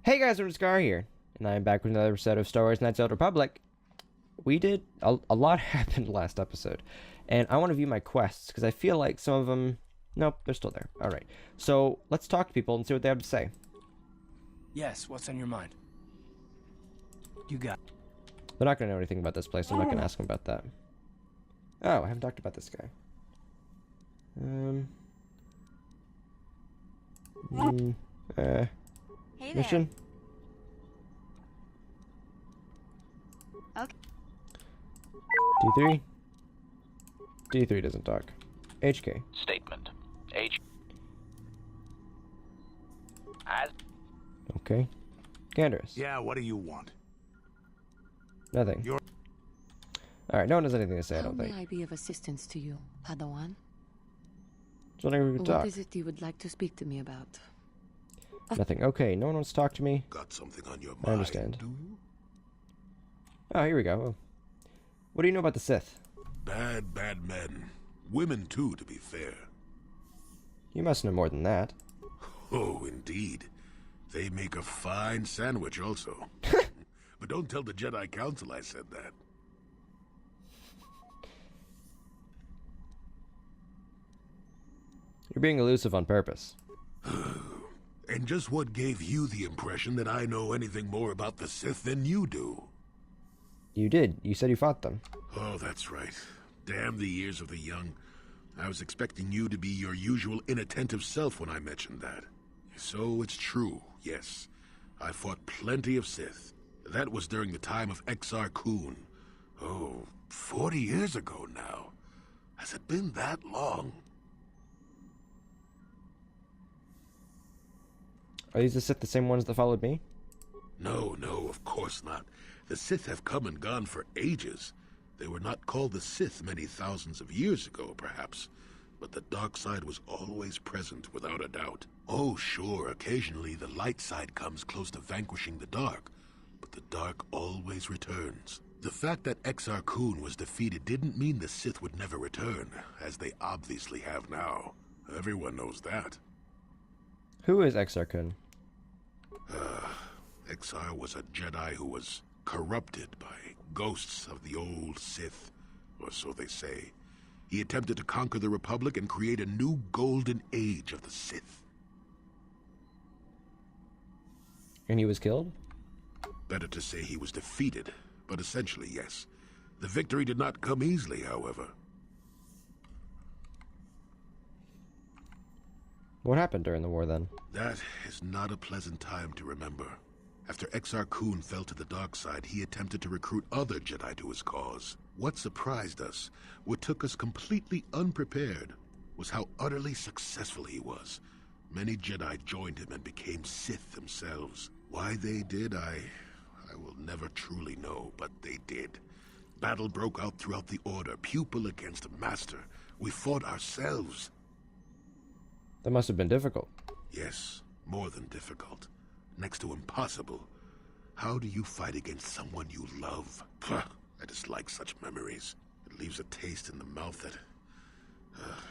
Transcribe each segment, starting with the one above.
Hey guys, I'm Scar here, and I'm back with another episode of Star Wars Knights of the Old Republic. We did... a lot happened last episode, and I want to view my quests, because I feel like some of them... Nope, they're still there. Alright, so let's talk to people and see what they have to say. Yes, what's on your mind? You got... They're not going to know anything about this place, so I'm not going to ask them about that. Oh, I haven't talked about this guy. Hey there. Mission? Okay. D3? D3 doesn't talk. HK. Statement. H. As. Okay. Canderous. Yeah, what do you want? Nothing. You're... Alright, no one has anything to say, I How don't may think. I be of assistance to you, Padawan? Just wondering if we could What talk. is it you would like to speak to me about? Nothing. Okay, no one wants to talk to me. Got something on your mind, I understand. do you? Oh, here we go. What do you know about the Sith? Bad, bad men. Women, too, to be fair. You must know more than that. Oh, indeed. They make a fine sandwich, also. But don't tell the Jedi Council I said that. You're being elusive on purpose. And just what gave you the impression that I know anything more about the Sith than you do? You did. You said you fought them. Oh, that's right. Damn the ears of the young. I was expecting you to be your usual inattentive self when I mentioned that. So it's true, yes. I fought plenty of Sith. That was during the time of Exar Kun. Oh, 40 years ago now. Has it been that long? Are these the Sith the same ones that followed me? No, no, of course not. The Sith have come and gone for ages. They were not called the Sith many thousands of years ago, perhaps. But the dark side was always present, without a doubt. Oh, sure, occasionally the light side comes close to vanquishing the dark. But the dark always returns. The fact that Exar Kun was defeated didn't mean the Sith would never return, as they obviously have now. Everyone knows that. Who is Exar Kun? Exar was a Jedi who was corrupted by ghosts of the old Sith, or so they say. He attempted to conquer the Republic and create a new golden age of the Sith. And he was killed? Better to say he was defeated, but essentially, yes. The victory did not come easily, however. What happened during the war then? That is not a pleasant time to remember. After Exar Kun fell to the dark side, he attempted to recruit other Jedi to his cause. What surprised us, what took us completely unprepared, was how utterly successful he was. Many Jedi joined him and became Sith themselves. Why they did, I will never truly know, but they did. Battle broke out throughout the Order, pupil against master. We fought ourselves. That must have been difficult. Yes, more than difficult. Next to impossible. How do you fight against someone you love? Pah, I dislike such memories. It leaves a taste in the mouth that...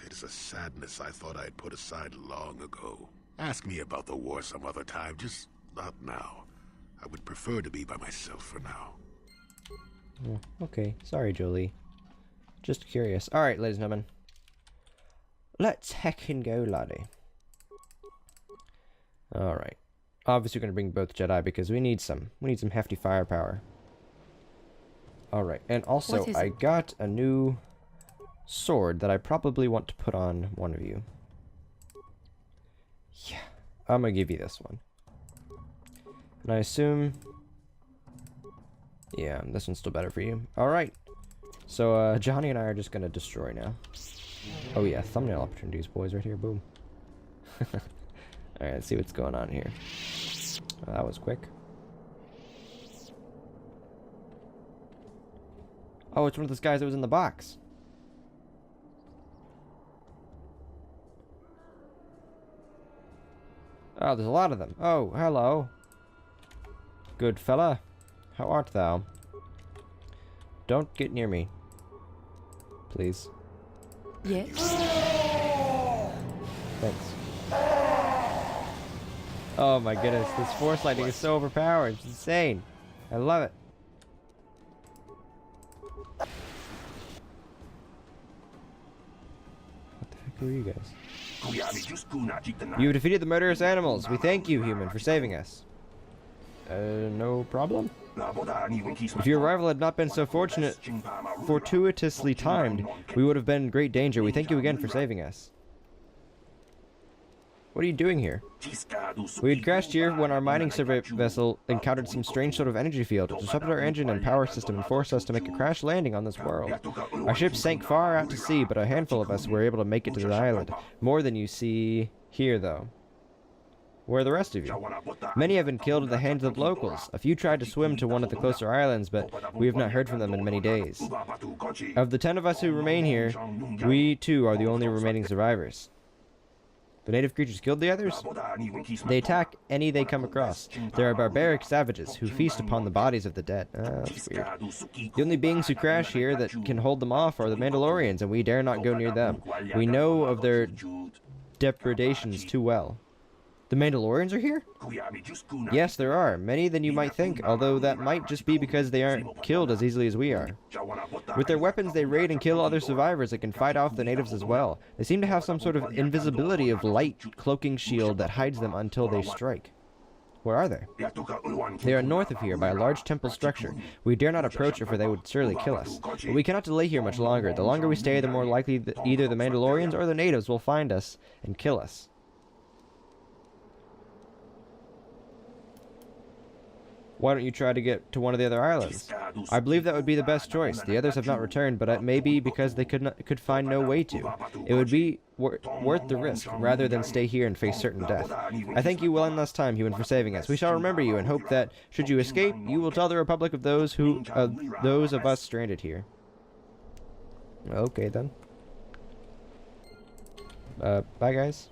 it is a sadness I thought I'd put aside long ago. Ask me about the war some other time, just not now. I would prefer to be by myself for now. Oh, okay. Sorry, Jolie. Just curious. Alright, ladies and gentlemen. Let's heckin' go, laddie. Alright. Obviously, we're going to bring both Jedi because we need some. We need some hefty firepower. Alright, and also, I got a new sword that I probably want to put on one of you. Yeah, I'm going to give you this one. And I assume... yeah, this one's still better for you. Alright. So, Johnny and I are just going to destroy now. Oh yeah, thumbnail opportunities, boys, right here. Boom. Alright, let's see what's going on here. Oh, that was quick. Oh, it's one of those guys that was in the box. Oh, there's a lot of them. Oh, hello. Good fella. How art thou? Don't get near me. Please. Yes. Thanks. Oh my goodness, this force lightning is so overpowered. It's insane. I love it. What the heck are you guys? You have defeated the murderous animals. We thank you, human, for saving us. No problem? If your arrival had not been so fortuitously timed, we would have been in great danger. We thank you again for saving us. What are you doing here? We had crashed here when our mining survey vessel encountered some strange sort of energy field. It disrupted our engine and power system and forced us to make a crash landing on this world. Our ship sank far out to sea, but a handful of us were able to make it to the island. More than you see here, though. Where are the rest of you? Many have been killed at the hands of locals. A few tried to swim to one of the closer islands, but we have not heard from them in many days. Of the 10 of us who remain here, we too are the only remaining survivors. The native creatures killed the others? They attack any they come across. There are barbaric savages who feast upon the bodies of the dead. That's weird. The only beings who crash here that can hold them off are the Mandalorians, and we dare not go near them. We know of their depredations too well. The Mandalorians are here? Yes, there are. Many than you might think, although that might just be because they aren't killed as easily as we are. With their weapons, they raid and kill other survivors that can fight off the natives as well. They seem to have some sort of invisibility of light cloaking shield that hides them until they strike. Where are they? They are north of here by a large temple structure. We dare not approach it, for they would surely kill us. But we cannot delay here much longer. The longer we stay, the more likely that either the Mandalorians or the natives will find us and kill us. Why don't you try to get to one of the other islands? I believe that would be the best choice. The others have not returned, but it may be because they could find no way to. It would be worth the risk, rather than stay here and face certain death. I thank you one last time, human, for saving us. We shall remember you and hope that, should you escape, you will tell the Republic of those of us stranded here. Okay, then. Bye, guys.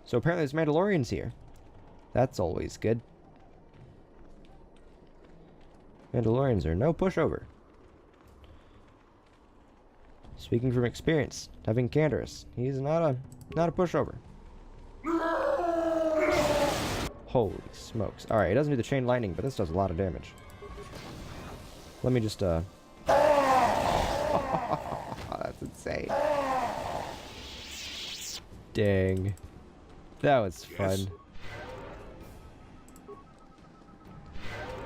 So apparently there's Mandalorians here. That's always good. Mandalorians are no pushover. Speaking from experience, having Canderous, he's not a pushover. Holy smokes! All right, it doesn't do the chain lightning, but this does a lot of damage. Let me just that's insane. Dang, that was fun.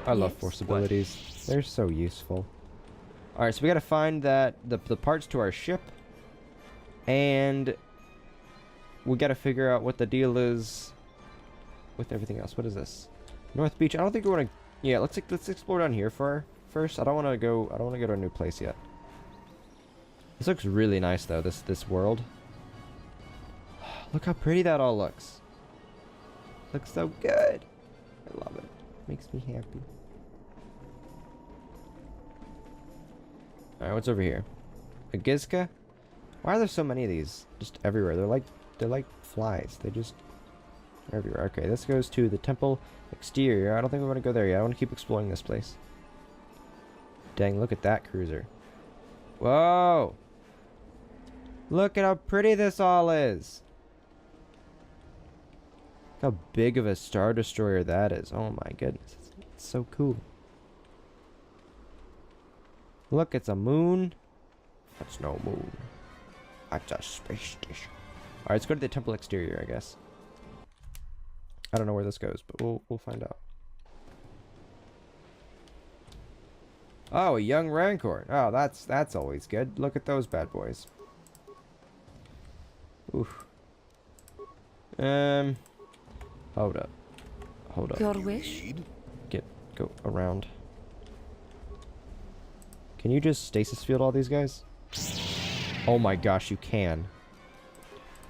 I love force abilities. They're so useful. Alright, so we gotta find the parts to our ship. And we gotta figure out what the deal is with everything else. What is this? North Beach. I don't think we wanna... Yeah, let's explore down here first. I don't wanna go to a new place yet. This looks really nice though, this world. Look how pretty that all looks. Looks so good. I love it. Makes me happy. Alright, what's over here? A Gizka? Why are there so many of these? Just everywhere. They're like flies. They just are everywhere. Okay, this goes to the temple exterior. I don't think we want to go there yet. I want to keep exploring this place. Dang, look at that cruiser. Whoa! Look at how pretty this all is! Look how big of a Star Destroyer that is. Oh my goodness. It's so cool. Look, it's a moon. That's no moon. That's a space station. Alright, let's go to the temple exterior, I guess. I don't know where this goes, but we'll find out. Oh, a young Rancor. Oh, that's always good. Look at those bad boys. Oof. Hold up. Your wish? Go around. Can you just stasis field all these guys? Oh my gosh, you can.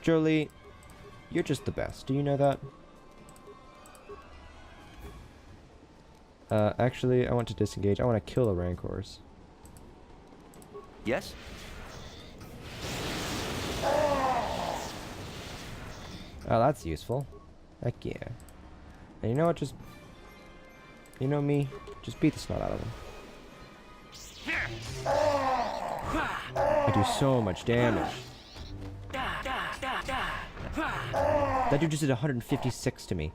Jolie, you're just the best. Do you know that? Actually, I want to disengage. I want to kill the Rancors. Yes? Oh, that's useful. Heck yeah. And you know what? Just... You know me? Just beat the snot out of them. I do so much damage. That dude just did 156 to me.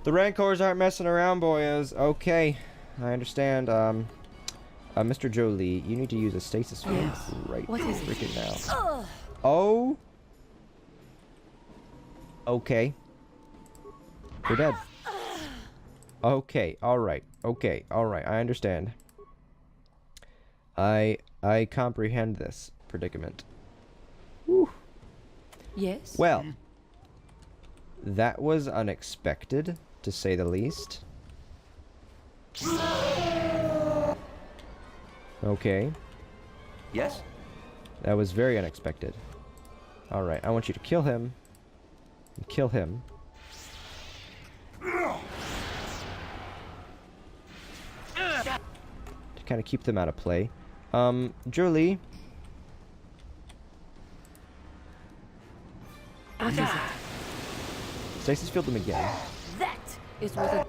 The Rancors aren't messing around, boyos. Okay, I understand. Mr. Jolie, you need to use a stasis field Yes. right What is it? freaking now. Oh. Okay. You're dead. Okay. All right. Okay. All right. I understand. I comprehend this predicament. Whew. Yes. Well, that was unexpected, to say the least. Okay. Yes? That was very unexpected. Alright, I want you to kill him. And kill him. To kind of keep them out of play. Jolie. What is it? Stasis field them again. That is what a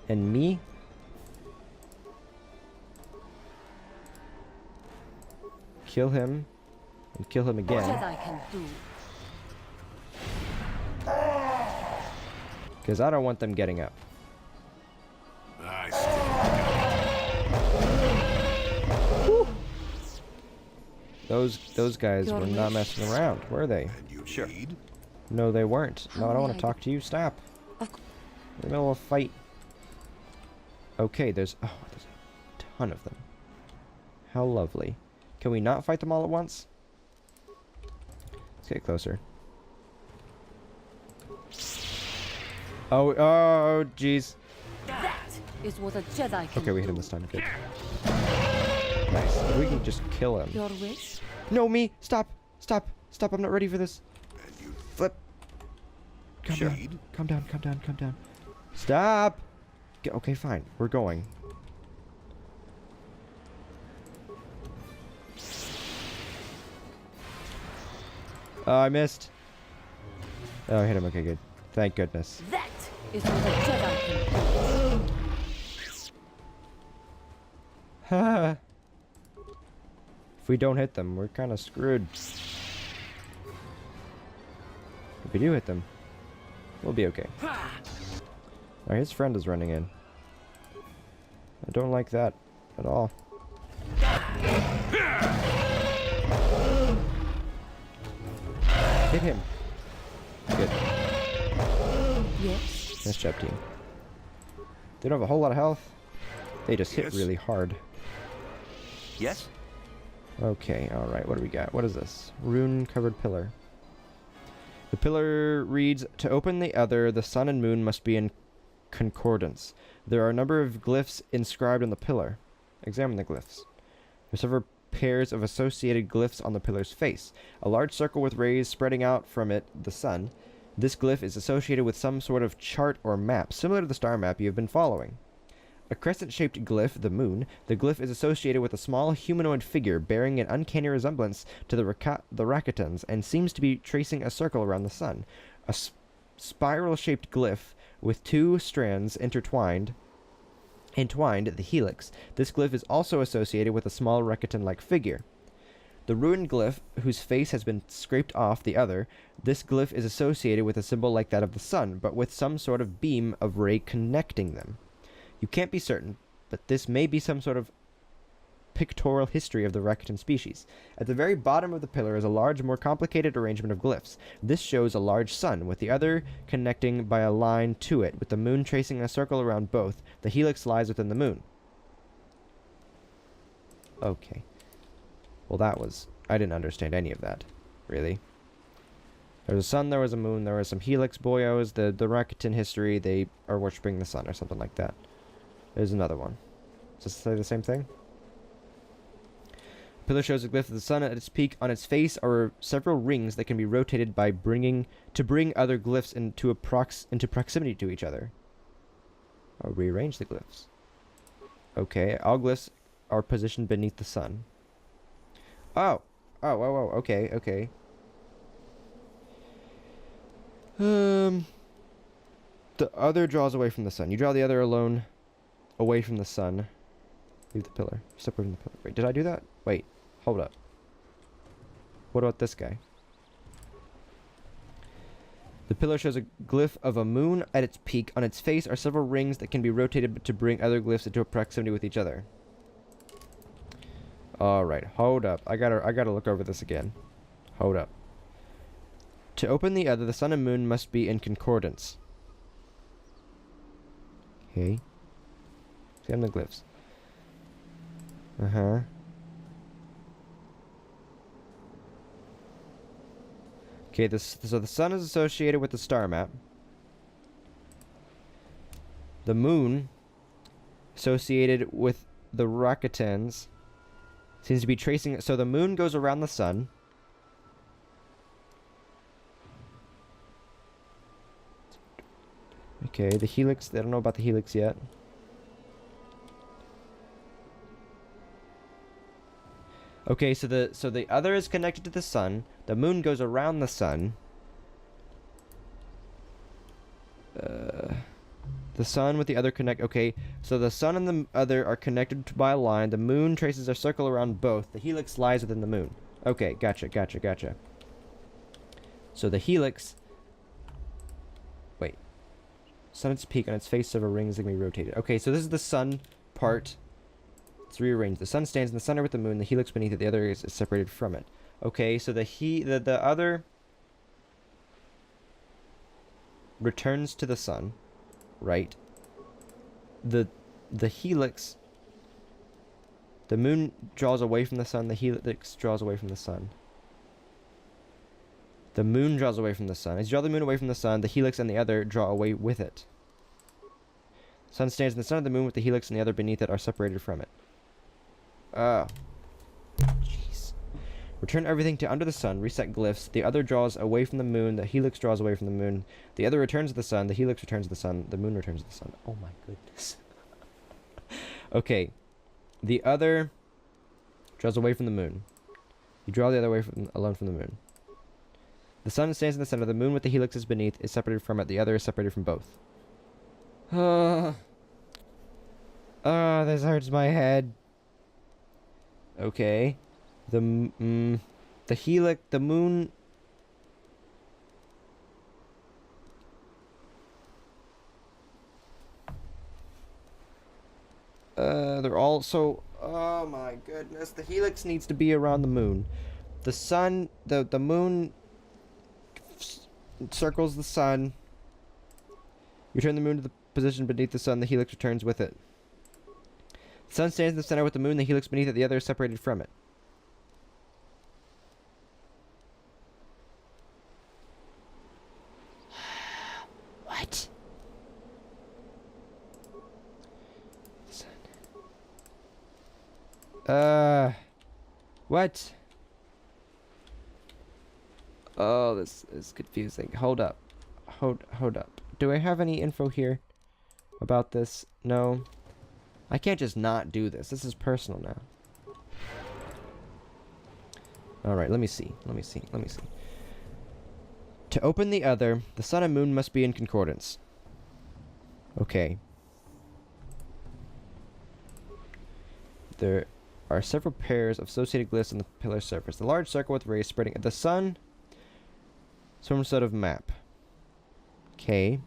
And me. Kill him. And kill him again. Jedi can do. Because I don't want them getting up. I still. Those guys were not messing around, were they? And you Sure. need? No, they weren't. No, I don't want may to I- talk to you. Stop. Of In the middle of a fight. Okay, there's a ton of them. How lovely. Can we not fight them all at once? Let's get closer. Oh, jeez. That is what a Jedi can Okay, we hit him this time. Good. Nice. If we can just kill him. Your wish? No, me! Stop! Stop! Stop! I'm not ready for this. And you Flip. Calm down. need? Calm down. Calm down. Calm down. Stop! Okay, fine. We're going. Oh, I missed. Oh, I hit him. Okay, good. Thank goodness. That is what a Jedi can do. If we don't hit them, we're kind of screwed. If we do hit them, we'll be okay. Alright, his friend is running in. I don't like that at all. Hit him. Good. Yes. Nice job, team. They don't have a whole lot of health. They just hit Yes. really hard. Yes? Okay, alright, what do we got? What is this? Rune-covered pillar. The pillar reads, to open the other, the sun and moon must be in concordance. There are a number of glyphs inscribed on the pillar. Examine the glyphs. There are several pairs of associated glyphs on the pillar's face. A large circle with rays spreading out from it, the sun. This glyph is associated with some sort of chart or map, similar to the star map you have been following. A crescent-shaped glyph, the moon. The glyph is associated with a small humanoid figure bearing an uncanny resemblance to the Rakutans and seems to be tracing a circle around the sun. A spiral-shaped glyph with two strands entwined, the helix. This glyph is also associated with a small Rakutan-like figure. The ruined glyph, whose face has been scraped off the other, this glyph is associated with a symbol like that of the sun, but with some sort of beam of ray connecting them. You can't be certain, but this may be some sort of pictorial history of the Rakutan species. At the very bottom of the pillar is a large, more complicated arrangement of glyphs. This shows a large sun, with the other connecting by a line to it, with the moon tracing a circle around both. The helix lies within the moon. Okay. Well, that was... I didn't understand any of that, really. There was a sun, there was a moon, there was some helix boyos, the Rakutan history, they are worshipping the sun or something like that. There's another one. Does this say the same thing? Pillar shows a glyph of the sun at its peak. On its face are several rings that can be rotated by bring other glyphs into proximity to each other. I'll rearrange the glyphs. Okay, all glyphs are positioned beneath the sun. Oh, okay. The other draws away from the sun. You draw the other alone away from the sun. Leave the pillar. Step away from the pillar. Wait, did I do that? Wait, hold up. What about this guy? The pillar shows a glyph of a moon at its peak. On its face are several rings that can be rotated to bring other glyphs into proximity with each other. Alright, hold up. I gotta look over this again. Hold up. To open the other, the sun and moon must be in concordance. Okay. Examine the glyphs. Uh-huh. Okay, so the sun is associated with the star map. The moon, associated with the Rakutans, seems to be tracing it. So the moon goes around the sun. Okay, the helix, I don't know about the helix yet. Okay, so the other is connected to the sun. The moon goes around the sun. The sun with the other connect. Okay, so the sun and the other are connected by a line. The moon traces a circle around both. The helix lies within the moon. Okay, gotcha. So the helix. Wait. Sun at its peak, on its face several rings that can be rotated. Okay, so this is the sun part. It's rearranged. The sun stands in the center with the moon. The helix beneath it. The other is separated from it. Okay, so the other returns to the sun, right? The helix. The moon draws away from the sun. The helix draws away from the sun. The moon draws away from the sun. As you draw the moon away from the sun, the helix and the other draw away with it. The sun stands in the center of the moon with the helix and the other beneath it are separated from it. Oh. Jeez. Return everything to under the sun. Reset glyphs. The other draws away from the moon. The helix draws away from the moon. The other returns to the sun. The helix returns to the sun. The moon returns to the sun. Oh my goodness. Okay. The other draws away from the moon. You draw the other away alone from the moon. The sun stands in the center. The moon with the helix is beneath is separated from it. The other is separated from both. This hurts my head. Okay. The helix, the moon. They're all so. Oh my goodness! The helix needs to be around the moon. The sun, the moon circles the sun. You turn the moon to the position beneath the sun. The helix returns with it. The sun stands in the center with the moon. The helix beneath it. The other is separated from it. What? What? Oh, this is confusing. Hold up. Hold up. Do I have any info here about this? No. I can't just not do this. This is personal now. Alright, let me see. To open the other, the sun and moon must be in concordance. Okay. There are several pairs of associated glyphs on the pillar surface. The large circle with rays spreading at the sun. Some sort of map. Okay.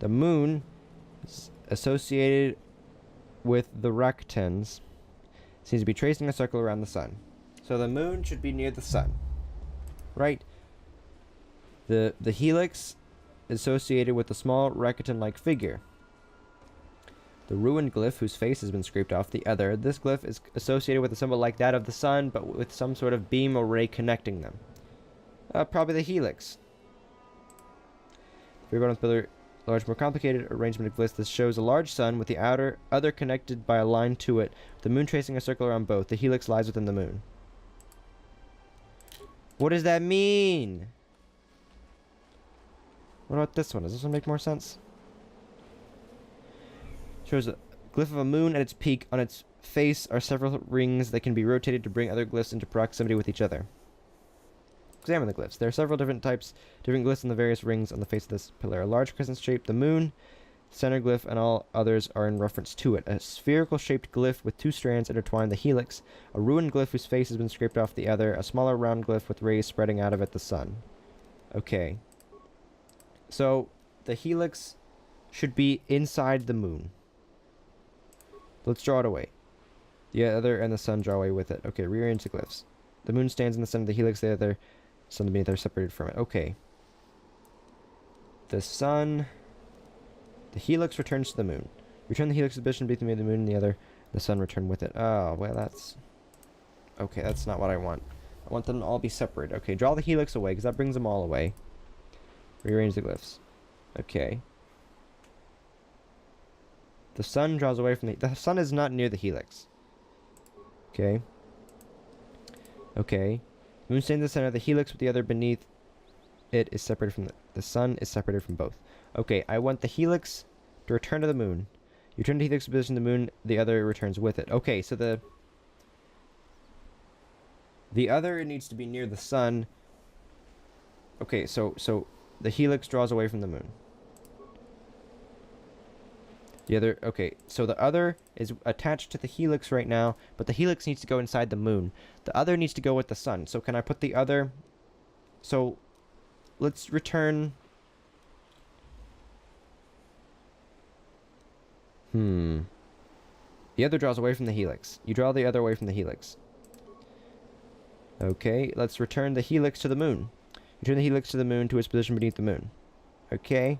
The moon is associated with the Rakutans. Seems to be tracing a circle around the sun. So the moon should be near the sun. Right? The helix is associated with a small Rakutan-like figure. The ruined glyph, whose face has been scraped off the other. This glyph is associated with a symbol like that of the sun, but with some sort of beam or ray connecting them. Probably the helix. If you're going with pillar, large, more complicated arrangement of glyphs, this shows a large sun with the other connected by a line to it. The moon tracing a circle around both. The helix lies within the moon. What does that mean? What about this one? Does this one make more sense? Shows a glyph of a moon at its peak. On its face are several rings that can be rotated to bring other glyphs into proximity with each other. Examine the glyphs. There are several different glyphs in the various rings on the face of this pillar. A large crescent shape, the moon, center glyph, and all others are in reference to it. A spherical shaped glyph with two strands intertwine, the helix. A ruined glyph whose face has been scraped off the other. A smaller round glyph with rays spreading out of it, the sun. Okay. So the helix should be inside the moon. Let's draw it away. The other and the sun draw away with it. Okay, rearrange the glyphs. The moon stands in the center of the helix, the other sun beneath are separated from it. Okay. The sun... The helix returns to the moon. Return the helix to the position beneath the moon and the other, the sun return with it. Oh, well that's... Okay, that's not what I want. I want them to all be separate. Okay, draw the helix away, because that brings them all away. Rearrange the glyphs. Okay. The sun draws away from the sun is not near the helix. Okay. Okay. Moon stands in the center. The helix with the other beneath it is separated from the sun is separated from both. Okay, I want the helix to return to the moon. You return the helix to position the moon, the other returns with it. Okay, so the other needs to be near the sun. Okay, so the helix draws away from the moon. The other, okay, so the other is attached to the helix right now, but the helix needs to go inside the moon. The other needs to go with the sun. So can I put the other... So, let's return... The other draws away from the helix. You draw the other away from the helix. Okay, let's return the helix to the moon. Return the helix to the moon to its position beneath the moon. Okay.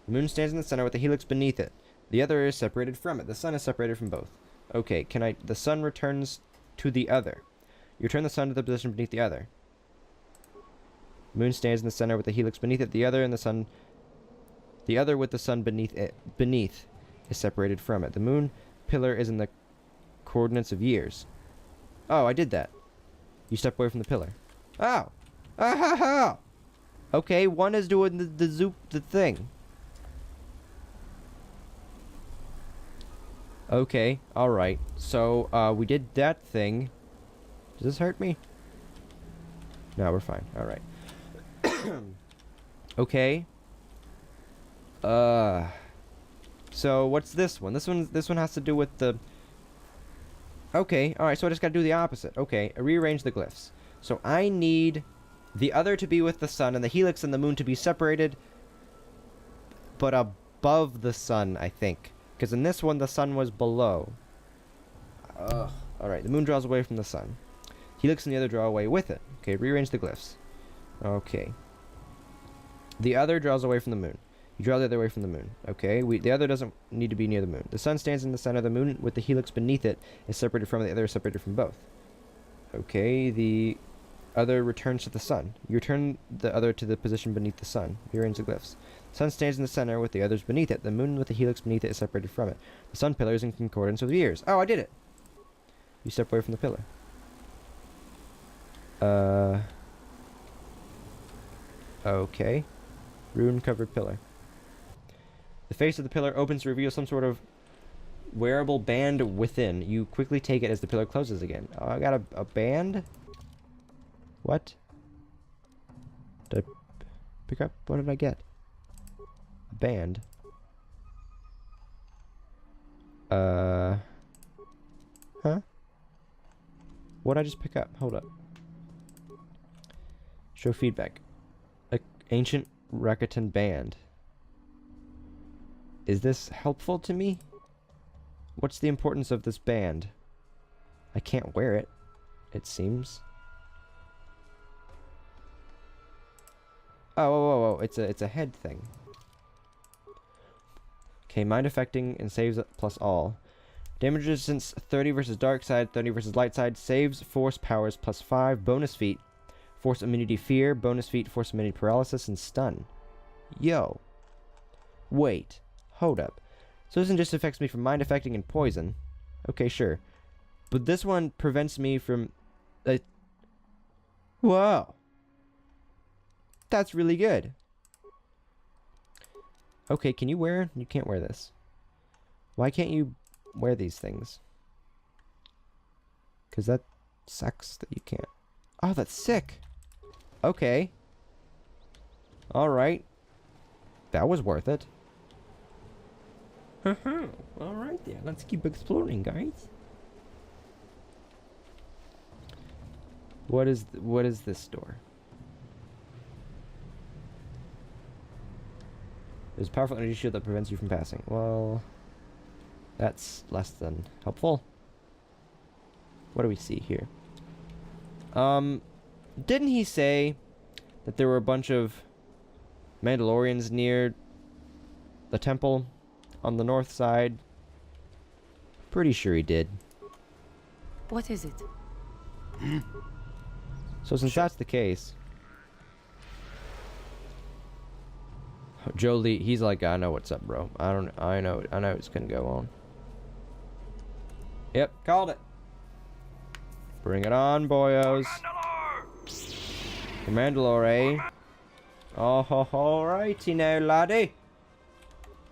The moon stands in the center with the helix beneath it. The other is separated from it. The sun is separated from both. Okay, the sun returns to the other. You return the sun to the position beneath the other. The moon stands in the center with the helix beneath it. The other with the sun beneath is separated from it. The moon pillar is in the coordinates of years. Oh, I did that. You step away from the pillar. Oh! Ah ha ha! Okay, one is doing the thing. Okay, alright. So, we did that thing. Does this hurt me? No, we're fine. Alright. Okay. So, what's this one? This one has to do with the... Okay, alright, so I just gotta do the opposite. Okay, rearrange the glyphs. So, I need the other to be with the sun, and the helix and the moon to be separated, but above the sun, I think. Because in this one, the sun was below. Ugh. Alright, the moon draws away from the sun. Helix and the other draw away with it. Okay, rearrange the glyphs. Okay. The other draws away from the moon. You draw the other away from the moon. Okay, the other doesn't need to be near the moon. The sun stands in the center of the moon with the helix beneath it is separated from it. The other is separated from both. Okay, the other returns to the sun. You return the other to the position beneath the sun. Rearrange the glyphs. The sun stands in the center with the others beneath it. The moon with the helix beneath it is separated from it. The sun pillar is in concordance with the years. Oh, I did it! You step away from the pillar. Okay. Rune-covered pillar. The face of the pillar opens to reveal some sort of wearable band within. You quickly take it as the pillar closes again. Oh, I got a band? What? Did I pick up? What did I get? A band. Huh? What did I just pick up? Hold up. Show feedback. Ancient Rakuten band. Is this helpful to me? What's the importance of this band? I can't wear it, it seems. Oh, whoa. It's a head thing. Okay, mind affecting and saves plus all. Damage resistance 30 versus dark side, 30 versus light side. Saves, force, powers plus 5. Bonus feat. Force immunity fear. Bonus feat, force immunity paralysis, and stun. Yo. Wait. Hold up. So this one just affects me from mind affecting and poison. Okay, sure. But this one prevents me from... Whoa. That's really good. Okay, can you wear... You can't wear this. Why can't you wear these things? Because that sucks that you can't. Oh, that's sick. Okay. Alright. That was worth it. Alright then, let's keep exploring, guys. What is this door? There's a powerful energy shield that prevents you from passing. Well, that's less than helpful. What do we see here? Didn't he say that there were a bunch of Mandalorians near the temple on the north side? Pretty sure he did. What is it? So since that's the case, Jolie, he's like, I know what's up, bro. I know it's gonna go on. Yep, called it. Bring it on, boyos. The Mandalore, eh? Oh, alrighty now, laddie.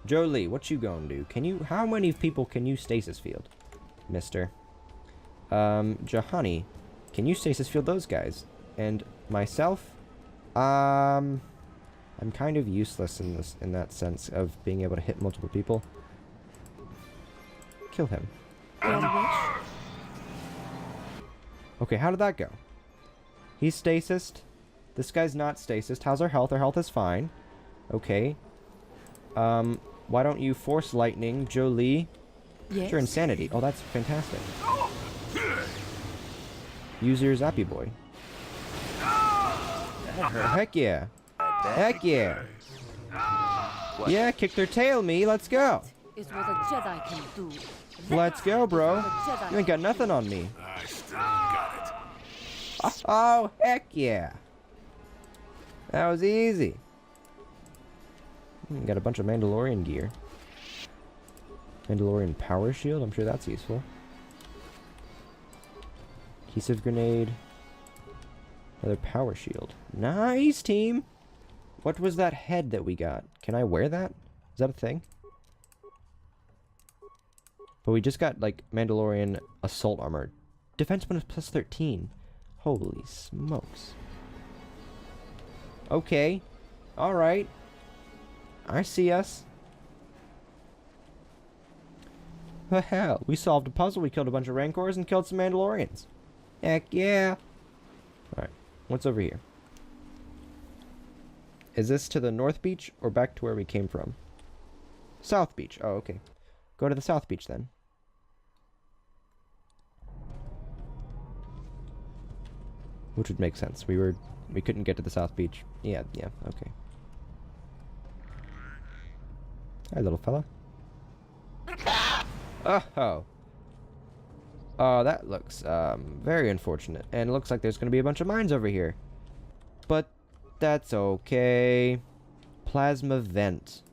Jolie, what you gonna do? Can you? How many people can you stasis field, Mister? Juhani, can you stasis field those guys? And myself, I'm kind of useless in that sense of being able to hit multiple people. Kill him. Okay, how did that go? He's stasised. This guy's not stasised. How's our health? Our health is fine. Okay. Why don't you force lightning, Jolie? Yes. Your insanity. Oh, that's fantastic. Use your Zappy Boy. Heck yeah. Heck yeah. What? Yeah, kick their tail, me. Let's go. Is what a Jedi can do. Let's go, bro. You ain't got nothing on me. Oh, heck yeah. That was easy. Got a bunch of Mandalorian gear. Mandalorian power shield. I'm sure that's useful. Adhesive grenade. Another power shield. Nice, team. What was that head that we got? Can I wear that? Is that a thing? But we just got, like, Mandalorian assault armor. Defense bonus plus 13. Holy smokes. Okay. Alright. I see us. The hell? We solved a puzzle. We killed a bunch of Rancors and killed some Mandalorians. Heck yeah. Alright. What's over here? Is this to the North Beach or back to where we came from? South Beach. Oh, okay. Go to the South Beach then. Which would make sense. We couldn't get to the South Beach. Yeah, okay. Hi, little fella. Oh. Oh, that looks very unfortunate. And it looks like there's going to be a bunch of mines over here. But that's okay. Plasma vent.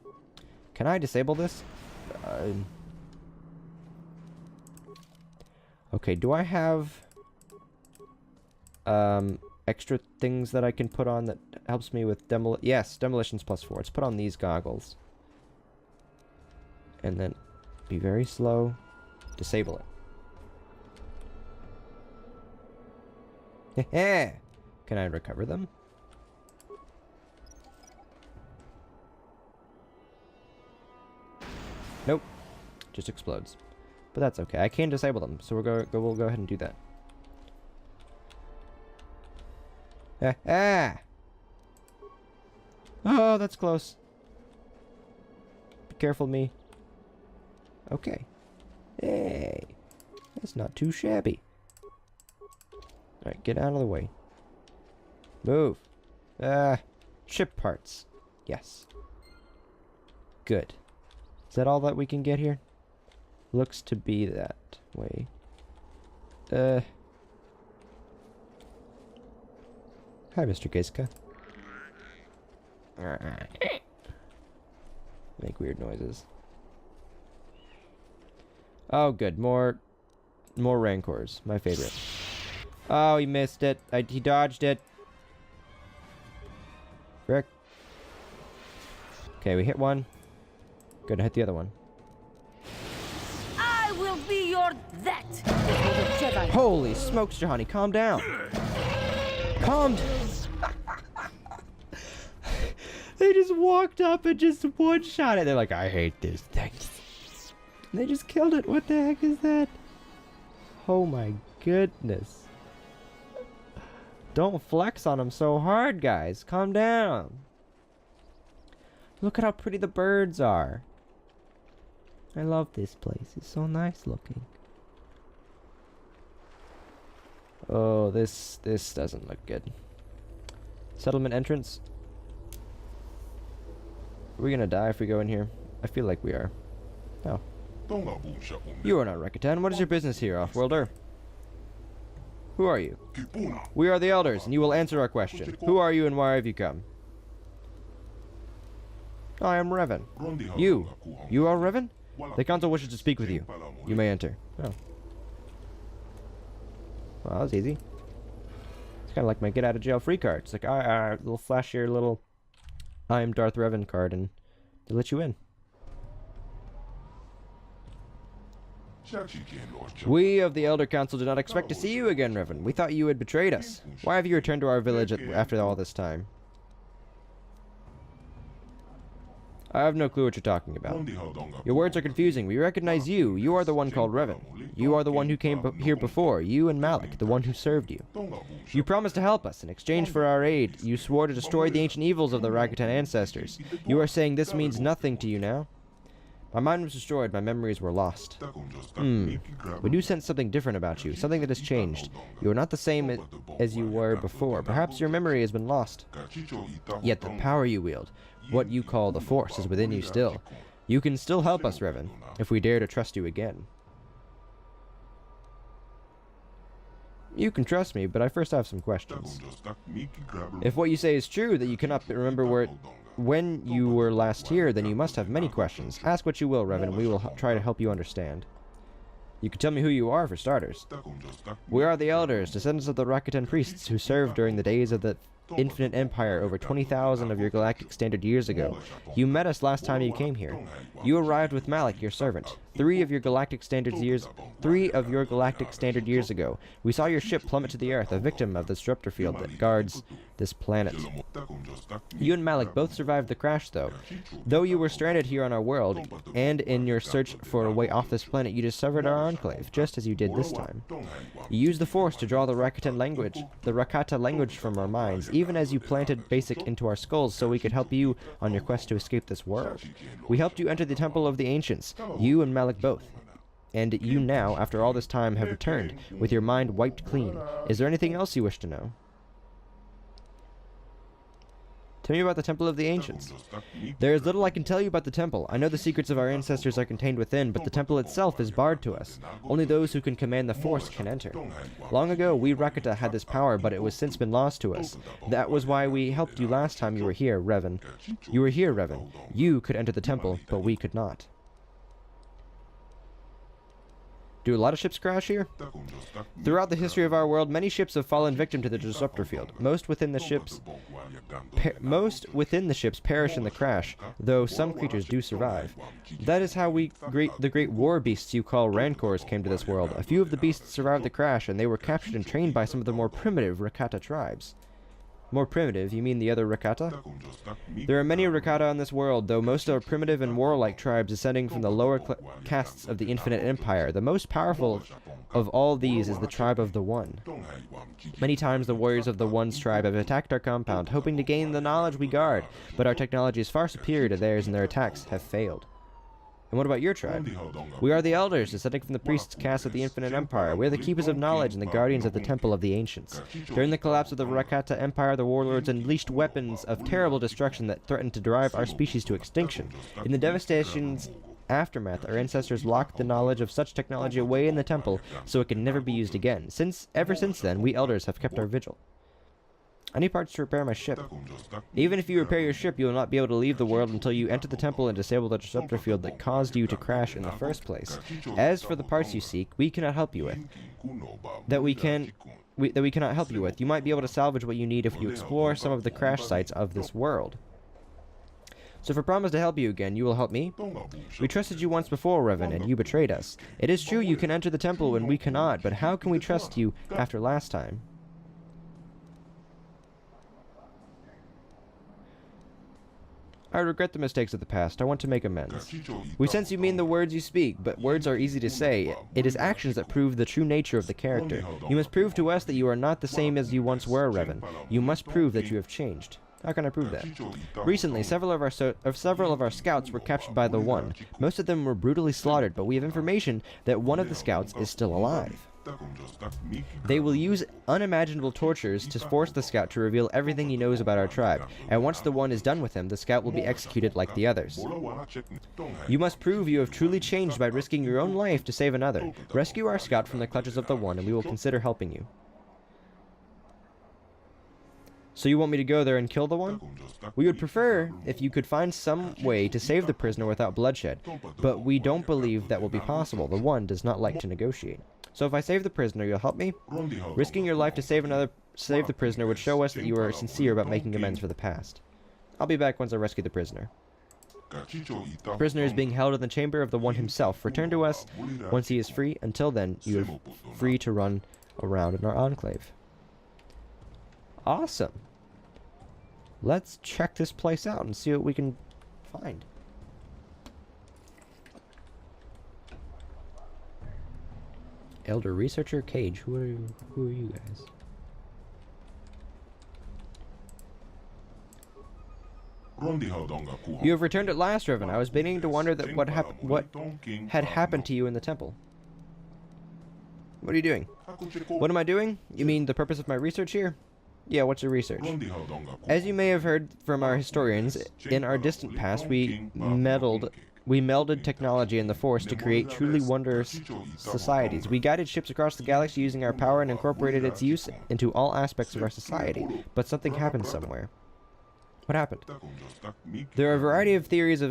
Can I disable this? Okay, do I have extra things that I can put on that helps me with yes, demolitions +4. Let's put on these goggles. And then be very slow. Disable it. Heh. Can I recover them? Nope. Just explodes. But that's okay. I can disable them, so we'll go ahead and do that. Ah! Oh, that's close. Be careful, me. Okay. Hey. That's not too shabby. Alright, get out of the way. Move. Ship parts. Yes. Good. Is that all that we can get here? Looks to be that way. Hi, Mr. Gizka. Make weird noises. Oh, good. More Rancors. My favorite. Oh, he missed it. He dodged it. Frick. Okay, we hit one. Good, hit the other one. I will be your that. Is what a Jedi. Holy smokes, Juhani, calm down. Calm down. They just walked up and just one-shot it. They're like, I hate this thing. And they just killed it. What the heck is that? Oh my goodness. Don't flex on them so hard, guys. Calm down. Look at how pretty the birds are. I love this place. It's so nice looking. Oh, this doesn't look good. Settlement entrance. Are we gonna die if we go in here? I feel like we are. Oh. You are not Rakatan. What is your business here, Offworlder? Who are you? We are the Elders, and you will answer our question. Who are you and why have you come? I am Revan. You are Revan? The council wishes to speak with you. You may enter. Oh. Well, that was easy. It's kind of like my get out of jail free card. It's like, little flash your little I am Darth Revan card, and they let you in. We of the Elder Council did not expect to see you again, Revan. We thought you had betrayed us. Why have you returned to our village after all this time? I have no clue what you're talking about. Your words are confusing. We recognize you. You are the one called Revan. You are the one who came here before. You and Malik, the one who served you. You promised to help us. In exchange for our aid, you swore to destroy the ancient evils of the Rakatan ancestors. You are saying this means nothing to you now? My mind was destroyed. My memories were lost. We do sense something different about you. Something that has changed. You are not the same as you were before. Perhaps your memory has been lost. Yet the power you wield, what you call the Force, is within you still. You can still help us, Revan, if we dare to trust you again. You can trust me, but I first have some questions. If what you say is true, that you cannot remember when you were last here, then you must have many questions. Ask what you will, Revan, we will try to help you understand. You can tell me who you are, for starters. We are the Elders, descendants of the Rakatan priests who served during the days of the Infinite Empire over 20,000 of your galactic standard years ago. You met us last time you came here. You arrived with Malik, your servant. 3 of your galactic standard years ago. We saw your ship plummet to the Earth, a victim of the disruptor field that guards this planet. You and Malik both survived the crash, though. Though you were stranded here on our world, and in your search for a way off this planet, you discovered our enclave, just as you did this time. You used the Force to draw the Rakata language from our minds, even as you planted basic into our skulls so we could help you on your quest to escape this world. We helped you enter the Temple of the Ancients, you and Malik both. And you now, after all this time, have returned, with your mind wiped clean. Is there anything else you wish to know? Tell me about the Temple of the Ancients. There is little I can tell you about the temple. I know the secrets of our ancestors are contained within, but the temple itself is barred to us. Only those who can command the Force can enter. Long ago, we Rakata had this power, but it was since been lost to us. That was why we helped you last time you were here, Revan. You were here, Revan. You could enter the temple, but we could not. Do a lot of ships crash here? Throughout the history of our world, many ships have fallen victim to the disruptor field. Most within the ships perish in the crash, though some creatures do survive. That is how the great war beasts you call Rancors came to this world. A few of the beasts survived the crash, and they were captured and trained by some of the more primitive Rakata tribes. More primitive? You mean the other Rakata? There are many Rakata on this world, though most are primitive and warlike tribes descending from the lower castes of the Infinite Empire. The most powerful of all these is the tribe of the One. Many times the warriors of the One's tribe have attacked our compound, hoping to gain the knowledge we guard, but our technology is far superior to theirs and their attacks have failed. And what about your tribe? We are the Elders, descending from the priests' caste of the Infinite Empire. We are the keepers of knowledge and the guardians of the Temple of the Ancients. During the collapse of the Rakata Empire, the warlords unleashed weapons of terrible destruction that threatened to drive our species to extinction. In the devastation's aftermath, our ancestors locked the knowledge of such technology away in the temple so it can never be used again. Ever since then, we Elders have kept our vigil. I need parts to repair my ship. Even if you repair your ship, you will not be able to leave the world until you enter the temple and disable the disruptor field that caused you to crash in the first place. As for the parts you seek, we cannot help you with. That we cannot help you with. You might be able to salvage what you need if you explore some of the crash sites of this world. So if I promise to help you again, you will help me? We trusted you once before, Revan, and you betrayed us. It is true you can enter the temple when we cannot, but how can we trust you after last time? I regret the mistakes of the past. I want to make amends. We sense you mean the words you speak, but words are easy to say. It is actions that prove the true nature of the character. You must prove to us that you are not the same as you once were, Revan. You must prove that you have changed. How can I prove that? Recently, several of our scouts were captured by the One. Most of them were brutally slaughtered, but we have information that one of the scouts is still alive. They will use unimaginable tortures to force the scout to reveal everything he knows about our tribe, and once the One is done with him, the scout will be executed like the others. You must prove you have truly changed by risking your own life to save another. Rescue our scout from the clutches of the One, and we will consider helping you. So you want me to go there and kill the One? We would prefer if you could find some way to save the prisoner without bloodshed, but we don't believe that will be possible. The One does not like to negotiate. So if I save the prisoner, you'll help me? Risking your life to save the prisoner would show us that you are sincere about making amends for the past. I'll be back once I rescue the prisoner. The prisoner is being held in the chamber of the One himself. Return to us once he is free. Until then, you are free to run around in our enclave. Awesome. Let's check this place out and see what we can find. Elder Researcher Cage. Who are you guys? You have returned at last, Riven. I was beginning to wonder that what had happened to you in the temple. What are you doing? What am I doing? You mean the purpose of my research here? Yeah, what's your research? As you may have heard from our historians, in our distant past we melded technology and the Force to create truly wondrous societies. We guided ships across the galaxy using our power and incorporated its use into all aspects of our society. But something happened somewhere. What happened? There are a variety of theories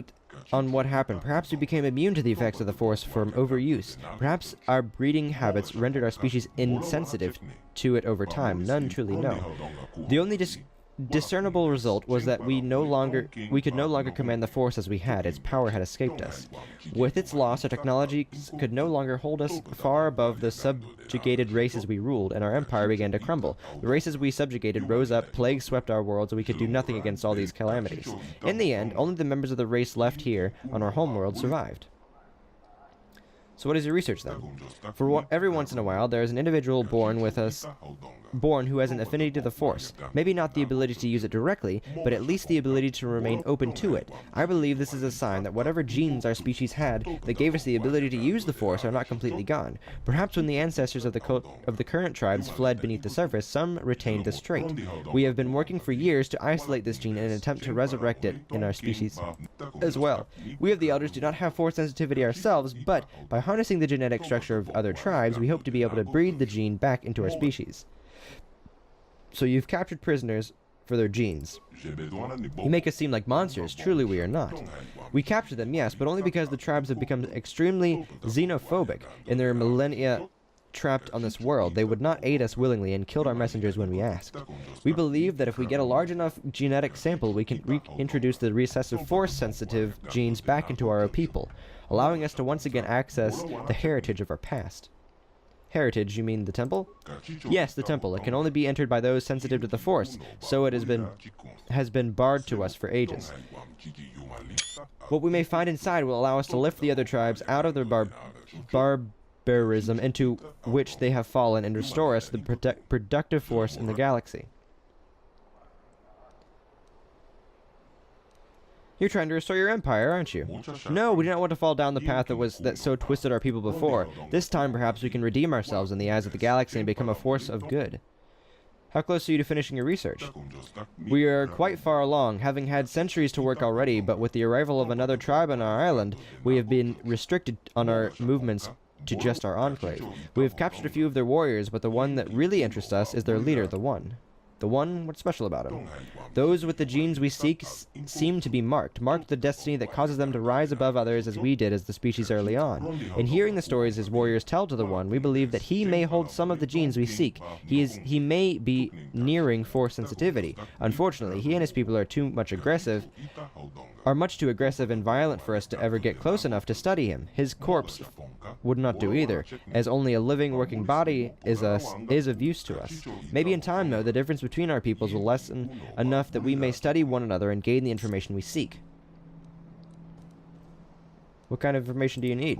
on what happened. Perhaps we became immune to the effects of the Force from overuse. Perhaps our breeding habits rendered our species insensitive to it over time. None truly know. The only discernible result was that we could no longer command the Force as we had. Its power had escaped us. With its loss, our technology could no longer hold us far above the subjugated races we ruled, and our empire began to crumble. The races we subjugated rose up, plagues swept our worlds, and we could do nothing against all these calamities. In the end, only the members of the race left here on our homeworld survived. So what is your research then? Every once in a while, there is an individual born who has an affinity to the Force. Maybe not the ability to use it directly, but at least the ability to remain open to it. I believe this is a sign that whatever genes our species had that gave us the ability to use the Force are not completely gone. Perhaps when the ancestors of the current tribes fled beneath the surface, some retained this trait. We have been working for years to isolate this gene in an attempt to resurrect it in our species as well. We of the Elders do not have Force sensitivity ourselves, but by harnessing the genetic structure of other tribes, we hope to be able to breed the gene back into our species. So you've captured prisoners for their genes. You make us seem like monsters. Truly we are not. We capture them, yes, but only because the tribes have become extremely xenophobic in their millennia trapped on this world. They would not aid us willingly and killed our messengers when we asked. We believe that if we get a large enough genetic sample, we can reintroduce the recessive Force-sensitive genes back into our people, allowing us to once again access the heritage of our past. Heritage, you mean the temple? Yes, the temple. It can only be entered by those sensitive to the Force, so it has been barred to us for ages. What we may find inside will allow us to lift the other tribes out of their barbarism into which they have fallen and restore us the productive force in the galaxy. You're trying to restore your empire, aren't you? No, we do not want to fall down the path that so twisted our people before. This time, perhaps, we can redeem ourselves in the eyes of the galaxy and become a force of good. How close are you to finishing your research? We are quite far along, having had centuries to work already, but with the arrival of another tribe on our island, we have been restricted on our movements to just our enclave. We have captured a few of their warriors, but the one that really interests us is their leader, the One. The One? What's special about him? Those with the genes we seek seem to be marked the destiny that causes them to rise above others as we did as the species early on. In hearing the stories his warriors tell to the One, we believe that he may hold some of the genes we seek. He may be nearing Force sensitivity. Unfortunately, he and his people are much too aggressive and violent for us to ever get close enough to study him. His corpse would not do either, as only a living, working body is of use to us. Maybe in time, though, the difference between our peoples will lessen enough that we may study one another and gain the information we seek. What kind of information do you need?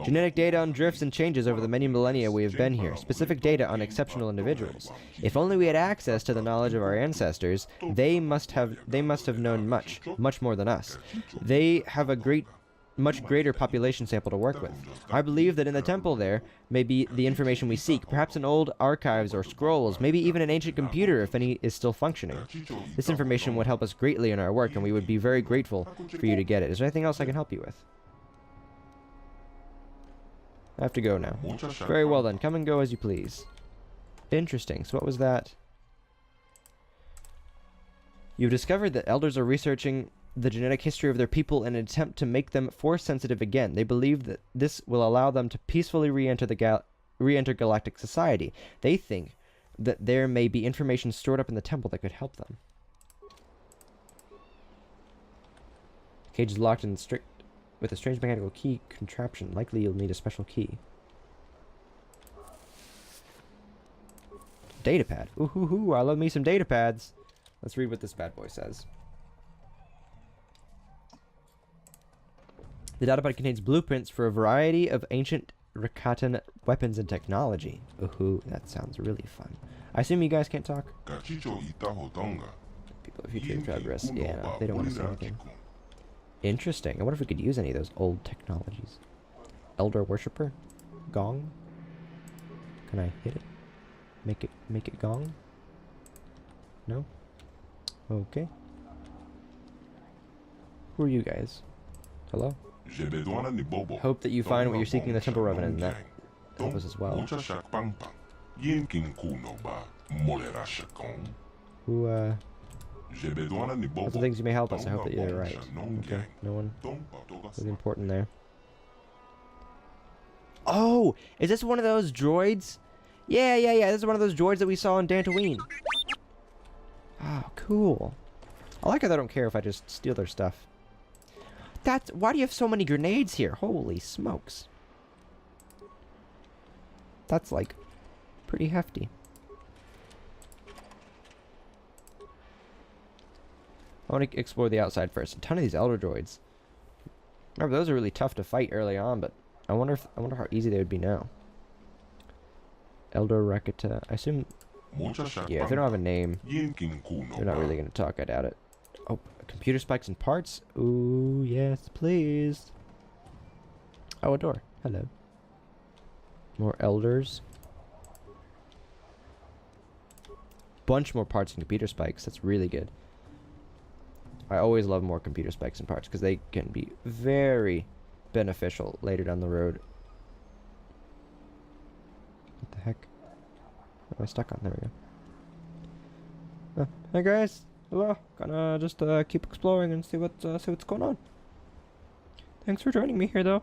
Genetic data on drifts and changes over the many millennia we have been here. Specific data on exceptional individuals. If only we had access to the knowledge of our ancestors, they must have known much more than us. They have a much greater population sample to work with. I believe that in the temple there may be the information we seek, perhaps in old archives or scrolls, maybe even an ancient computer if any is still functioning. This information would help us greatly in our work, and we would be very grateful for you to get it. Is there anything else I can help you with? I have to go now. Very well then, come and go as you please. Interesting, so what was that? You've discovered that elders are researching the genetic history of their people in an attempt to make them force-sensitive again. They believe that this will allow them to peacefully re-enter galactic society. They think that there may be information stored up in the temple that could help them. Cage is locked in with a strange mechanical key contraption. Likely you'll need a special key. Datapad. Ooh hoo hoo, I love me some datapads. Let's read what this bad boy says. The datapad contains blueprints for a variety of ancient Rakatan weapons and technology. Ooh, that sounds really fun. I assume you guys can't talk? People of future tribe rest. Yeah, no, they don't want to say anything. Interesting. I wonder if we could use any of those old technologies. Elder Worshipper? Gong? Can I hit it? Make it gong? No? Okay. Who are you guys? Hello? Hope that you find what you're seeking in the Temple Revenant, and that help us as well. Who, lots of things you may help us. I hope that you're right. Okay, no one really important there. Oh! Is this one of those droids? Yeah. This is one of those droids that we saw on Dantooine. Oh, cool. I like how they don't care if I just steal their stuff. Why do you have so many grenades here? Holy smokes. That's, like, pretty hefty. I want to explore the outside first. A ton of these Elder Droids. Remember, those are really tough to fight early on, but I wonder how easy they would be now. Elder Rakata. I assume... Yeah, if they don't have a name, they're not really going to talk. I doubt it. Oh, computer spikes and parts? Ooh, yes, please. Oh, a door. Hello. More elders. Bunch more parts and computer spikes. That's really good. I always love more computer spikes and parts because they can be very beneficial later down the road. What the heck? What am I stuck on? There we go. Hey guys. Hello. Gonna just keep exploring and see what's going on. Thanks for joining me here, though.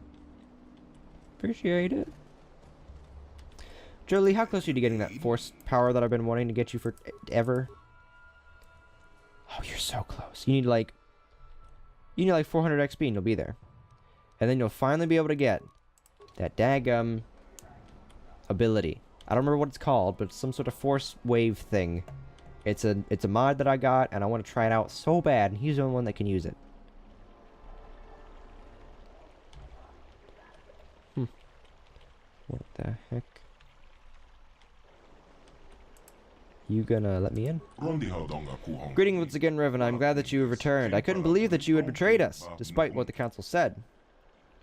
Appreciate it. Jolie, how close are you to getting that force power that I've been wanting to get you for ever? Oh, you're so close. You need like 400 XP and you'll be there. And then you'll finally be able to get that daggum ability. I don't remember what it's called, but it's some sort of force wave thing. It's a mod that I got, and I want to try it out so bad, and he's the only one that can use it. What the heck? You gonna let me in? Greetings once again, Revan. I'm glad that you have returned. I couldn't believe that you had betrayed us, despite what the council said.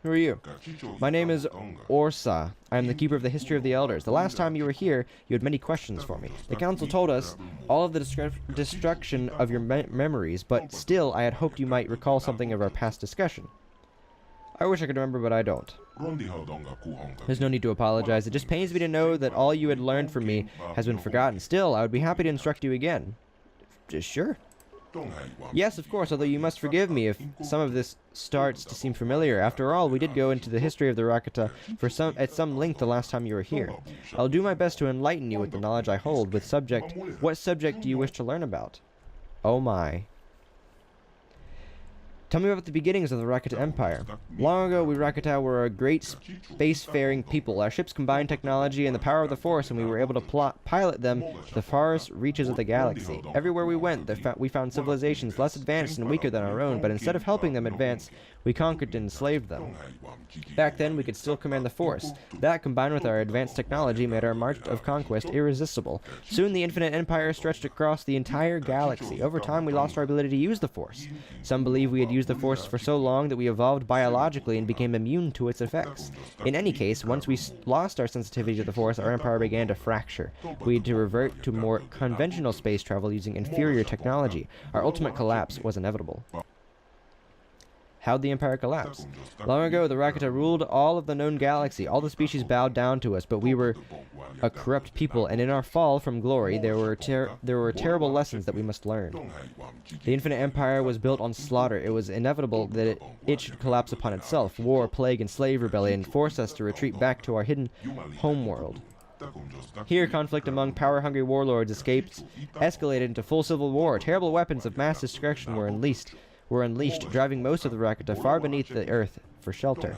Who are you? My name is Orsa. I am the keeper of the history of the elders. The last time you were here, you had many questions for me. The council told us all of the destruction of your memories, but still I had hoped you might recall something of our past discussion. I wish I could remember, but I don't. There's no need to apologize. It just pains me to know that all you had learned from me has been forgotten. Still, I would be happy to instruct you again. Sure. Yes, of course, although you must forgive me if some of this starts to seem familiar. After all, we did go into the history of the Rakata at some length the last time you were here. I'll do my best to enlighten you with the knowledge I hold. What subject do you wish to learn about? Oh my. Tell me about the beginnings of the Rakata Empire. Long ago, we Rakata were a great spacefaring people. Our ships combined technology and the power of the Force, and we were able to pilot them to the farthest reaches of the galaxy. Everywhere we went, we found civilizations less advanced and weaker than our own, but instead of helping them advance, We conquered and enslaved them. Back then, we could still command the Force. That, combined with our advanced technology, made our march of conquest irresistible. Soon, the Infinite Empire stretched across the entire galaxy. Over time, we lost our ability to use the Force. Some believe we had used the Force for so long that we evolved biologically and became immune to its effects. In any case, once we lost our sensitivity to the Force, our empire began to fracture. We had to revert to more conventional space travel using inferior technology. Our ultimate collapse was inevitable. How'd the Empire collapse? Long ago, the Rakata ruled all of the known galaxy. All the species bowed down to us, but we were a corrupt people, and in our fall from glory, there were terrible lessons that we must learn. The Infinite Empire was built on slaughter. It was inevitable that it should collapse upon itself. War, plague, and slave rebellion forced us to retreat back to our hidden homeworld. Here, conflict among power-hungry warlords escalated into full civil war. Terrible weapons of mass destruction were unleashed, driving most of the Rakata far beneath the earth for shelter.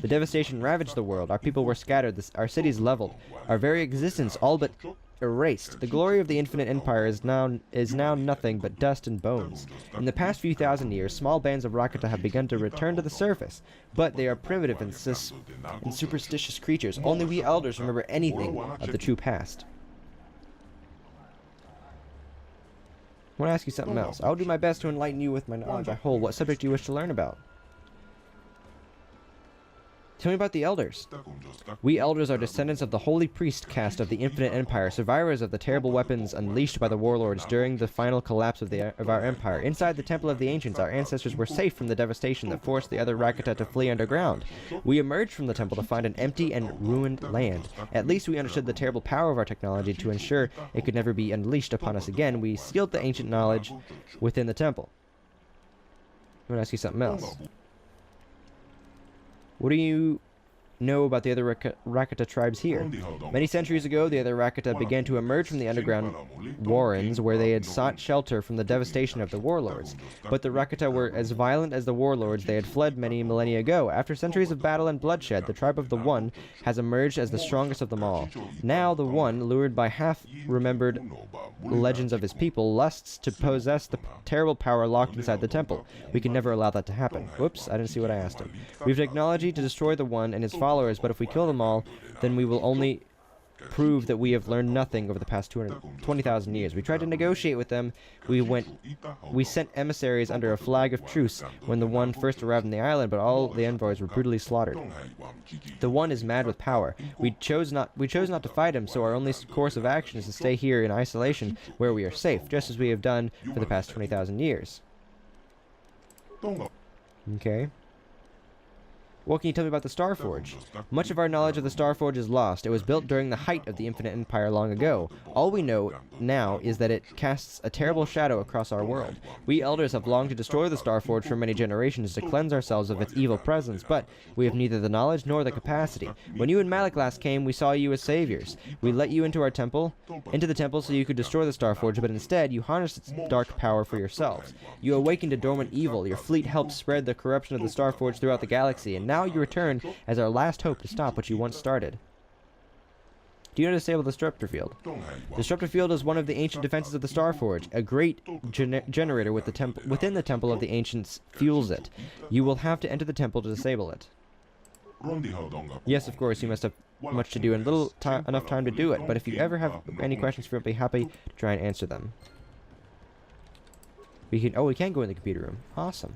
The devastation ravaged the world. Our people were scattered, our cities leveled, our very existence all but erased. The glory of the Infinite Empire is now nothing but dust and bones. In the past few thousand years, small bands of Rakata have begun to return to the surface, but they are primitive and superstitious creatures. Only we elders remember anything of the true past. I want to ask you something else. I'll do my best to enlighten you with my knowledge I hold. What subject do you wish to learn about? Tell me about the Elders. We Elders are descendants of the holy priest caste of the Infinite Empire, survivors of the terrible weapons unleashed by the warlords during the final collapse of our empire. Inside the Temple of the Ancients, our ancestors were safe from the devastation that forced the other Rakata to flee underground. We emerged from the temple to find an empty and ruined land. At least we understood the terrible power of our technology. To ensure it could never be unleashed upon us again, we sealed the ancient knowledge within the temple. I'm going to ask you something else. What do you know about the other Rakata tribes here? Many centuries ago, the other Rakata began to emerge from the underground warrens where they had sought shelter from the devastation of the warlords. But the Rakata were as violent as the warlords. They had fled many millennia ago. After centuries of battle and bloodshed, the tribe of the One has emerged as the strongest of them all. Now, the One, lured by half-remembered legends of his people, lusts to possess the terrible power locked inside the temple. We can never allow that to happen. Whoops, I didn't see what I asked him. We have technology to destroy the One and his followers, but if we kill them all, then we will only prove that we have learned nothing over the past 20,000 years. We tried to negotiate with them. We sent emissaries under a flag of truce when the One first arrived on the island, but all the envoys were brutally slaughtered. The One is mad with power. We chose not to fight him, so our only course of action is to stay here in isolation where we are safe, just as we have done for the past 20,000 years. Okay. What can you tell me about the Starforge? Much of our knowledge of the Starforge is lost. It was built during the height of the Infinite Empire long ago. All we know now is that it casts a terrible shadow across our world. We Elders have longed to destroy the Starforge for many generations to cleanse ourselves of its evil presence, but we have neither the knowledge nor the capacity. When you and Malik last came, we saw you as saviors. We let you into the temple so you could destroy the Starforge, but instead you harnessed its dark power for yourselves. You awakened a dormant evil. Your fleet helped spread the corruption of the Starforge throughout the galaxy, and now you return as our last hope to stop what you once started. Do you know how to disable the Disruptor Field? The Disruptor Field is one of the ancient defenses of the Starforge. A great generator within the Temple of the Ancients fuels it. You will have to enter the temple to disable it. Yes, of course, you must have much to do and enough time to do it, but if you ever have any questions, we'll be happy to try and answer them. We can go in the computer room. Awesome.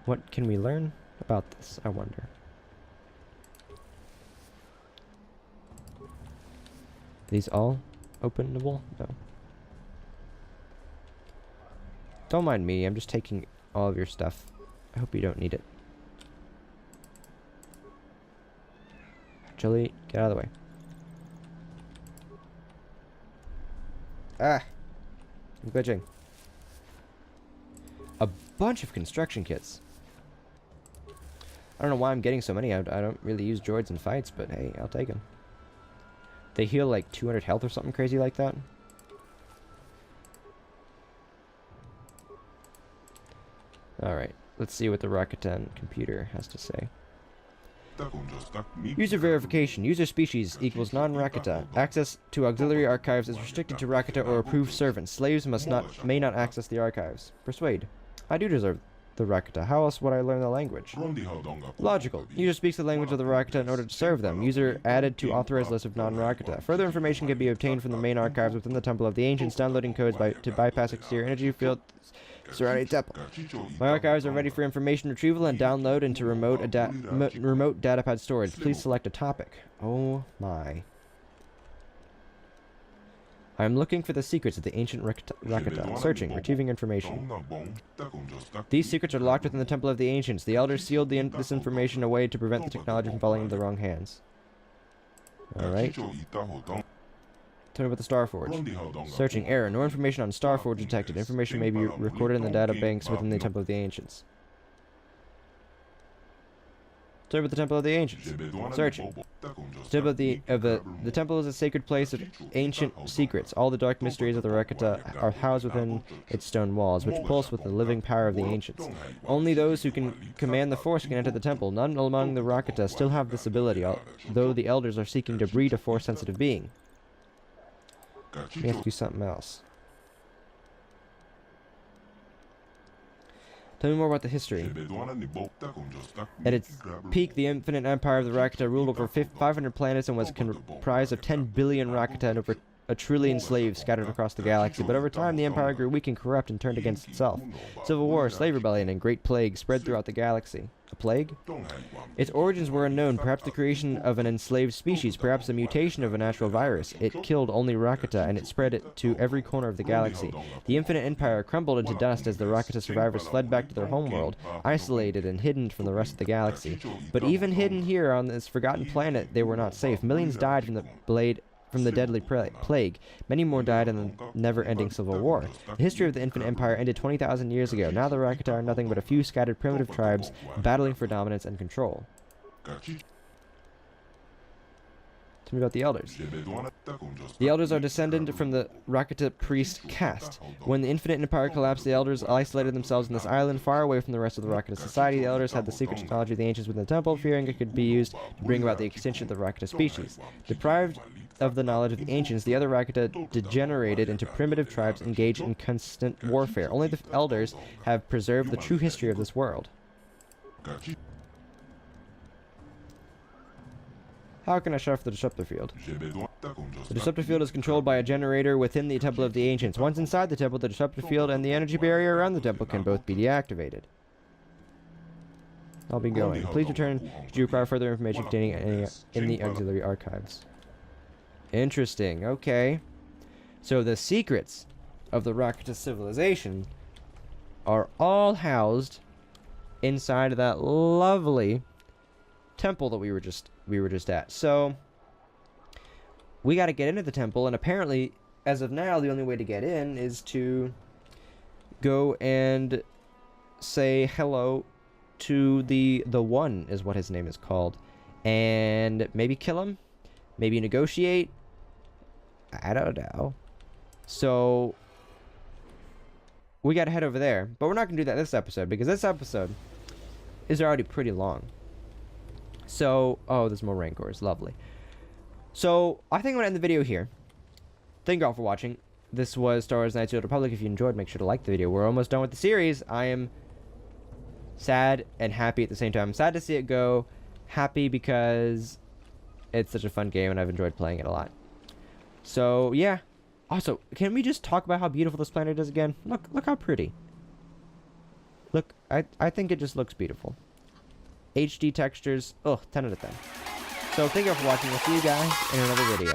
What can we learn about this, I wonder? These all openable? No. Don't mind me, I'm just taking all of your stuff. I hope you don't need it. Actually, get out of the way. Ah! I'm glitching. A bunch of construction kits. I don't know why I'm getting so many. I don't really use droids in fights, but hey, I'll take them. They heal like 200 health or something crazy like that. Alright, let's see what the Rakatan computer has to say. User verification. User species equals non-Rakata. Access to auxiliary archives is restricted to Rakata or approved servants. Slaves may not access the archives. Persuade. I do deserve the Rakata. How else would I learn the language? Logical. User speaks the language of the Rakata in order to serve them. User added to authorized list of non-Rakata. Further information can be obtained from the main archives within the Temple of the Ancients, downloading codes to bypass exterior energy fields surrounding the temple. My archives are ready for information retrieval and download into remote datapad storage. Please select a topic. Oh my. I am looking for the secrets of the ancient Rakata. Searching, retrieving information. These secrets are locked within the Temple of the Ancients. The Elders sealed this information away to prevent the technology from falling into the wrong hands. Alright. Tell me about the Starforge. Searching, error. No information on Starforge detected. Information may be recorded in the data banks within the Temple of the Ancients. Tell me about the Temple of the Ancients. Searching. The temple is a sacred place of ancient secrets. All the dark mysteries of the Rakata are housed within its stone walls, which pulse with the living power of the ancients. Only those who can command the force can enter the temple. None among the Rakata still have this ability, though the elders are seeking to breed a force-sensitive being. We have to do something else. Tell me more about the history. At its peak, the Infinite Empire of the Rakata ruled over 500 planets and was comprised of 10 billion Rakata and over 1 trillion slaves scattered across the galaxy. But over time, the empire grew weak and corrupt and turned against itself. Civil war, slave rebellion, and great plague spread throughout the galaxy. A plague? Its origins were unknown, perhaps the creation of an enslaved species, perhaps a mutation of a natural virus. It killed only Rakata, and it spread it to every corner of the galaxy. The Infinite Empire crumbled into dust as the Rakata survivors fled back to their homeworld, isolated and hidden from the rest of the galaxy. But even hidden here on this forgotten planet, they were not safe. Millions died from the deadly plague. Many more died in the never-ending civil war. The history of the Infinite Empire ended 20,000 years ago. Now the Rakata are nothing but a few scattered primitive tribes battling for dominance and control. Tell me about the Elders. The Elders are descended from the Rakata priest caste. When the Infinite Empire collapsed, the Elders isolated themselves in this island far away from the rest of the Rakata society. The Elders had the secret technology of the Ancients within the temple, fearing it could be used to bring about the extinction of the Rakata species. Deprived of the knowledge of the Ancients, the other Rakata degenerated into primitive tribes engaged in constant warfare. Only the Elders have preserved the true history of this world. How can I shut off the disruptor field? The disruptor field is controlled by a generator within the Temple of the Ancients. Once inside the temple, the disruptor field and the energy barrier around the temple can both be deactivated. I'll be going. Please return should you require further information containing in the auxiliary archives. Interesting. Okay. So the secrets of the Rakata civilization are all housed inside of that lovely temple that we were just at. So we got to get into the temple, and apparently, as of now, the only way to get in is to go and say hello to the One, is what his name is called, and maybe kill him, maybe negotiate. I don't know. So we got to head over there, but we're not gonna do that this episode because this episode is already pretty long. So, oh, there's more Rancors. Lovely. So, I think I'm going to end the video here. Thank you all for watching. This was Star Wars Knights of the Old Republic. If you enjoyed, make sure to like the video. We're almost done with the series. I am sad and happy at the same time. I'm sad to see it go. Happy because it's such a fun game and I've enjoyed playing it a lot. So, yeah. Also, can we just talk about how beautiful this planet is again? Look how pretty. Look, I think it just looks beautiful. HD textures, 10 out of 10. So thank you all for watching. We'll see you guys in another video.